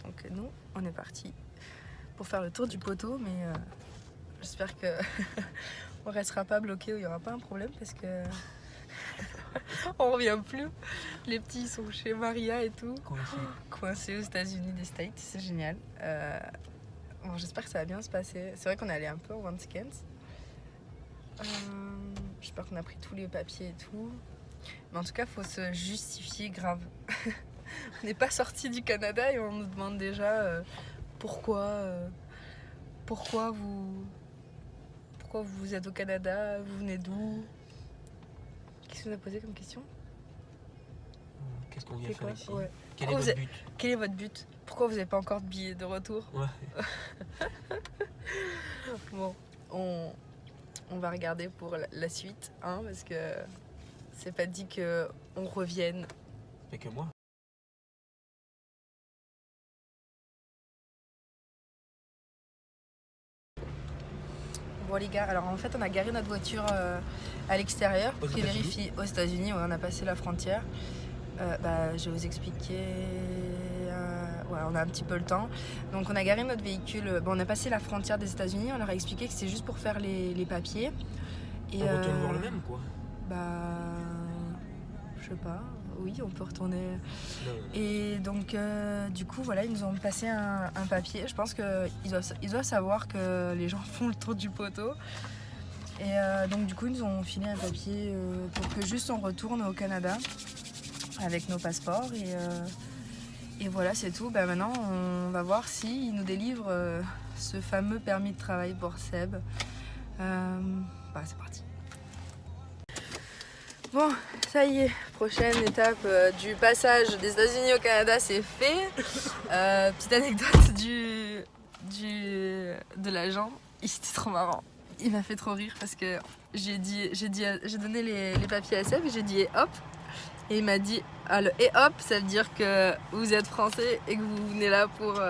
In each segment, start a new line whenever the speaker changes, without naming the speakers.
Donc nous, on est parti pour faire le tour du poteau, mais j'espère que on restera pas bloqué ou il y aura pas un problème parce que on revient plus. Les petits sont chez Maria et tout, coincés aux États-Unis des States, c'est génial. Bon, j'espère que ça va bien se passer. C'est vrai qu'on est allé un peu en one seconds. J'espère qu'on a pris tous les papiers et tout. Mais en tout cas, il faut se justifier grave. On n'est pas sorti du Canada et on nous demande déjà pourquoi vous êtes au Canada, vous venez d'où? Qu'est-ce qu'on a posé comme question?
Qu'est-ce qu'on vient faire ici?
Ouais.
Quel est votre but?
Quel est votre but? Pourquoi vous n'avez pas encore de billet de retour?
Ouais.
Bon, on va regarder pour la suite, hein, parce que c'est pas dit qu'on revienne.
Mais que moi.
Bon les gars, alors en fait on a garé notre voiture à l'extérieur pour qu'ils vérifient aux États-Unis. Ouais, on a passé la frontière. Je vais vous expliquer. Ouais, on a un petit peu le temps. Donc on a garé notre véhicule. Bon, on a passé la frontière des États-Unis. On leur a expliqué que c'était juste pour faire les papiers.
Et on retourne voir le même quoi.
Je sais pas. Oui, on peut retourner. Non. Et donc du coup voilà, ils nous ont passé un papier. Je pense qu'ils doivent savoir que les gens font le tour du poteau. Et donc du coup ils nous ont filé un papier pour que juste on retourne au Canada avec nos passeports et voilà, c'est tout. Maintenant on va voir s'ils nous délivrent ce fameux permis de travail pour Seb. C'est parti. Bon, ça y est, prochaine étape du passage des États-Unis au Canada, c'est fait. Petite anecdote de l'agent, c'était trop marrant. Il m'a fait trop rire parce que j'ai donné les papiers à Seb et j'ai dit hop. Et il m'a dit le et hop, ça veut dire que vous êtes français et que vous venez là pour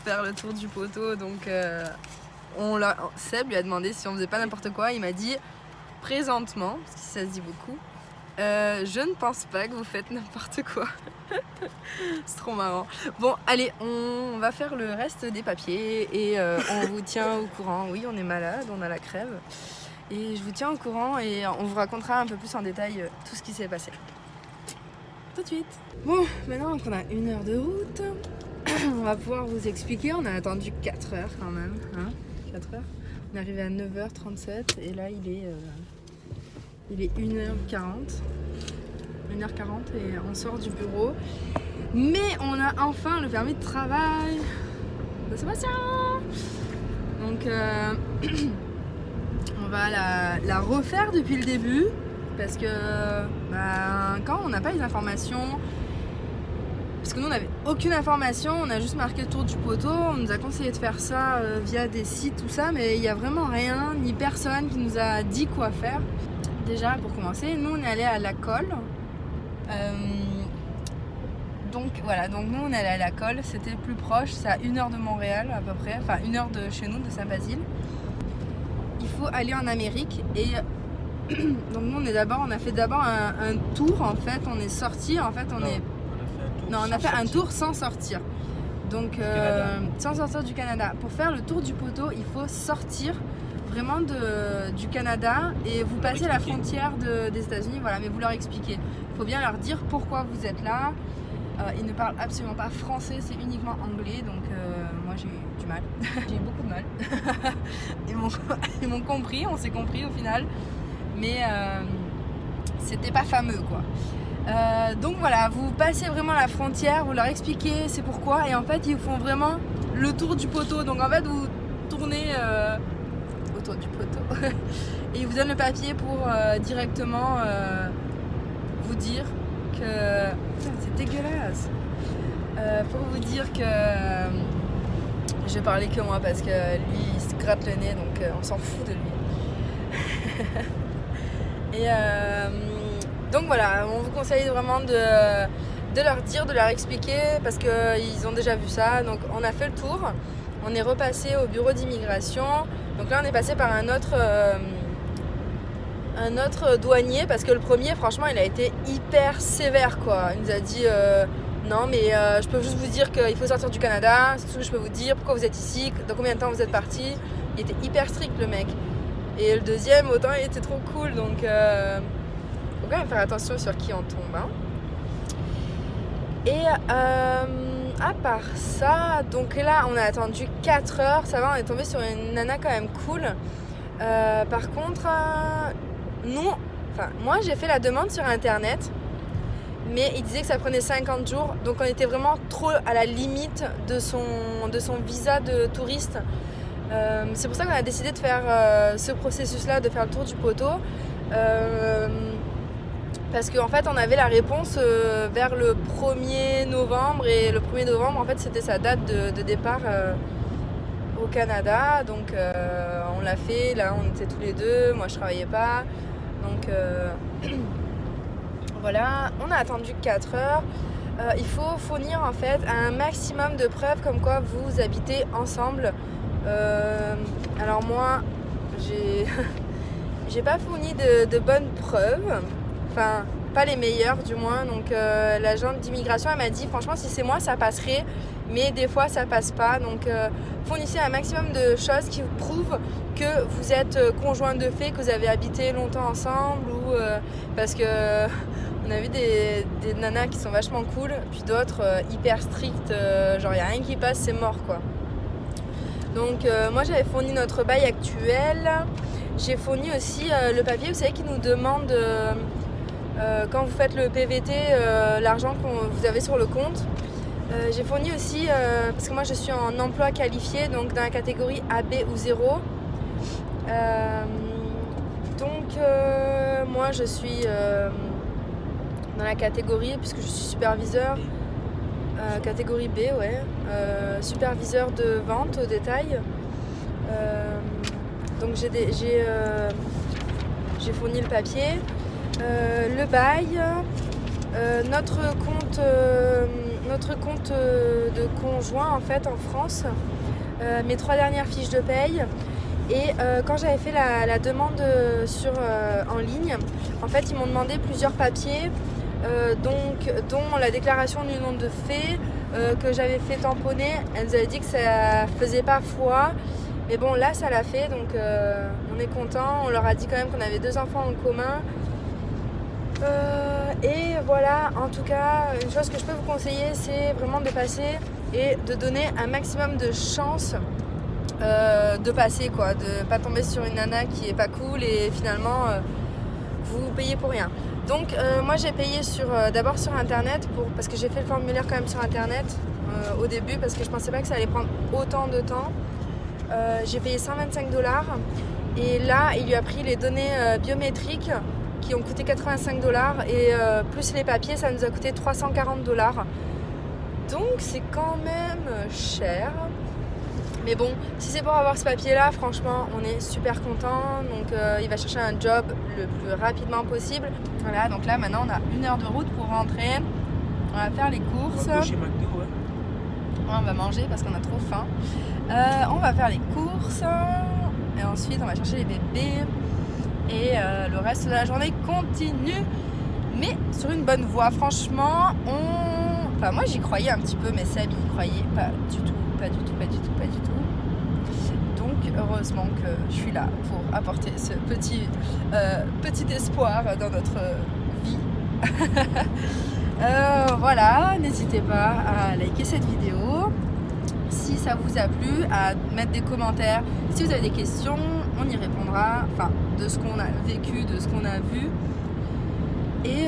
faire le tour du poteau. Donc Seb lui a demandé si on faisait pas n'importe quoi. Il m'a dit présentement, parce que ça se dit beaucoup, je ne pense pas que vous faites n'importe quoi. C'est trop marrant. Bon, allez, on va faire le reste des papiers et on vous tient au courant. Oui, on est malade, on a la crève. Et je vous tiens au courant et on vous racontera un peu plus en détail tout ce qui s'est passé. Tout de suite. Bon, maintenant qu'on a 1 heure de route, on va pouvoir vous expliquer. On a attendu 4 heures quand même. 4 heures. On est arrivé à 9h37 et là il est 1h40. 1h40 et on sort du bureau. Mais on a enfin le permis de travail. C'est patient. Donc on va la refaire depuis le début parce que quand on n'a pas les informations, parce que nous on n'avait aucune information, on a juste marqué le tour du poteau, on nous a conseillé de faire ça via des sites, tout ça, mais il n'y a vraiment rien, ni personne qui nous a dit quoi faire. Déjà pour commencer, nous on est allé à la Colle. Donc voilà, donc nous on est allé à la Colle, c'était plus proche, c'est à 1 heure de Montréal à peu près, enfin 1 heure de chez nous, de Saint-Basile. Il faut aller en Amérique et donc nous on a fait d'abord un tour en fait, on est sorti en fait, on a fait un tour sans sortir. Donc sans sortir du Canada. Pour faire le tour du poteau, il faut sortir vraiment du Canada et vous passez la frontière des États-Unis, voilà, mais vous leur expliquez. Il faut bien leur dire pourquoi vous êtes là. Ils ne parlent absolument pas français, c'est uniquement anglais, donc moi j'ai eu du mal. J'ai eu beaucoup de mal. Ils m'ont compris, on s'est compris au final, mais c'était pas fameux quoi. Donc voilà, vous passez vraiment la frontière, vous leur expliquez c'est pourquoi, et en fait ils font vraiment le tour du poteau. Donc en fait vous tournez autour du poteau et ils vous donnent le papier pour directement vous dire que... Putain, c'est dégueulasse. Pour vous dire que je vais parler que moi parce que lui il se gratte le nez, donc on s'en fout de lui. Et donc voilà, on vous conseille vraiment de leur dire, de leur expliquer parce qu'ils ont déjà vu ça. Donc on a fait le tour, on est repassé au bureau d'immigration. Donc là on est passé par un autre douanier parce que le premier franchement il a été hyper sévère quoi. Il nous a dit Non, mais je peux juste vous dire qu'il faut sortir du Canada, c'est tout ce que je peux vous dire, pourquoi vous êtes ici, dans combien de temps vous êtes parti. Il était hyper strict le mec. Et le deuxième, autant il était trop cool, donc faut quand même faire attention sur qui on tombe. Hein. Et à part ça, donc là on a attendu 4 heures, ça va, on est tombé sur une nana quand même cool. Par contre, moi j'ai fait la demande sur internet, mais il disait que ça prenait 50 jours, donc on était vraiment trop à la limite de son visa de touriste. C'est pour ça qu'on a décidé de faire ce processus-là, de faire le tour du poteau. Parce qu'en fait, on avait la réponse vers le 1er novembre. Et le 1er novembre, en fait, c'était sa date de départ au Canada. Donc, on l'a fait. Là, on était tous les deux. Moi, je travaillais pas. Donc, voilà. On a attendu 4 heures. Il faut fournir, en fait, un maximum de preuves comme quoi vous habitez ensemble. Alors moi j'ai pas fourni de bonnes preuves, enfin pas les meilleures du moins, donc l'agente d'immigration elle m'a dit franchement si c'est moi ça passerait, mais des fois ça passe pas, donc fournissez un maximum de choses qui vous prouvent que vous êtes conjoints de fait, que vous avez habité longtemps ensemble, ou parce que on a vu des nanas qui sont vachement cool, puis d'autres hyper strictes, genre y a rien qui passe, c'est mort quoi. Donc moi j'avais fourni notre bail actuel, j'ai fourni aussi le papier, vous savez, qui nous demande quand vous faites le PVT, l'argent que vous avez sur le compte. J'ai fourni aussi, parce que moi je suis en emploi qualifié, donc dans la catégorie AB ou 0. Moi je suis dans la catégorie, puisque je suis superviseur. Catégorie B, ouais. Superviseur de vente au détail. Donc j'ai fourni le papier, le bail, notre compte de conjoint en fait en France, mes 3 dernières fiches de paye. Et quand j'avais fait la demande en ligne, en fait ils m'ont demandé plusieurs papiers. Dont la déclaration du nom de fait que j'avais fait tamponner. Elle nous avait dit que ça faisait pas foi, mais bon là ça l'a fait, donc on est content. On leur a dit quand même qu'on avait 2 enfants en commun, et voilà. En tout cas, une chose que je peux vous conseiller, c'est vraiment de passer et de donner un maximum de chance de passer quoi, de pas tomber sur une nana qui est pas cool et finalement vous payez pour rien. Donc moi j'ai payé d'abord sur internet, parce que j'ai fait le formulaire quand même sur internet au début, parce que je pensais pas que ça allait prendre autant de temps. J'ai payé 125 $, et là il lui a pris les données biométriques qui ont coûté 85 $, et plus les papiers ça nous a coûté 340 $. Donc c'est quand même cher. Mais bon, si c'est pour avoir ce papier-là, franchement, on est super content. Donc, il va chercher un job le plus rapidement possible. Voilà, donc là, maintenant, on a 1 heure de route pour rentrer. On va faire les courses.
On va chez McDo, ouais.
On va manger parce qu'on a trop faim. On va faire les courses. Et ensuite, on va chercher les bébés. Et le reste de la journée continue. Mais sur une bonne voie. Franchement, Enfin, moi, j'y croyais un petit peu, mais Seb, il croyait pas du tout. Pas du tout. Donc heureusement que je suis là pour apporter ce petit espoir dans notre vie. Voilà, n'hésitez pas à liker cette vidéo si ça vous a plu, à mettre des commentaires. Si vous avez des questions, on y répondra, enfin de ce qu'on a vécu, de ce qu'on a vu. Et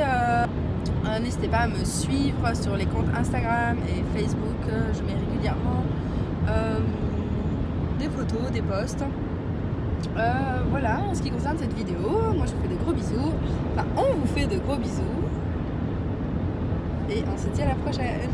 n'hésitez pas à me suivre sur les comptes Instagram et Facebook. Je mets régulièrement des photos, des posts. Voilà, en ce qui concerne cette vidéo, moi je vous fais des gros bisous. Enfin, on vous fait de gros bisous. Et on se dit à la prochaine.